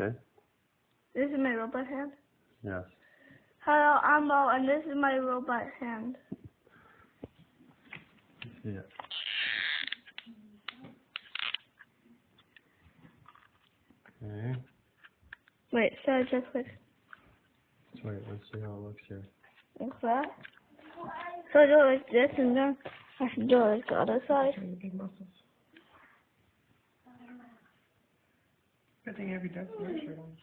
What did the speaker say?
Okay. This is my robot hand. Yes. Hello, I'm Mo, and this is my robot hand. Yeah. Okay. Wait, so I just click Let's wait. Let's see how it looks here. like that. So I do it like this, and then I can do it like the other side. The big muscles. Good thing every dance shirt on.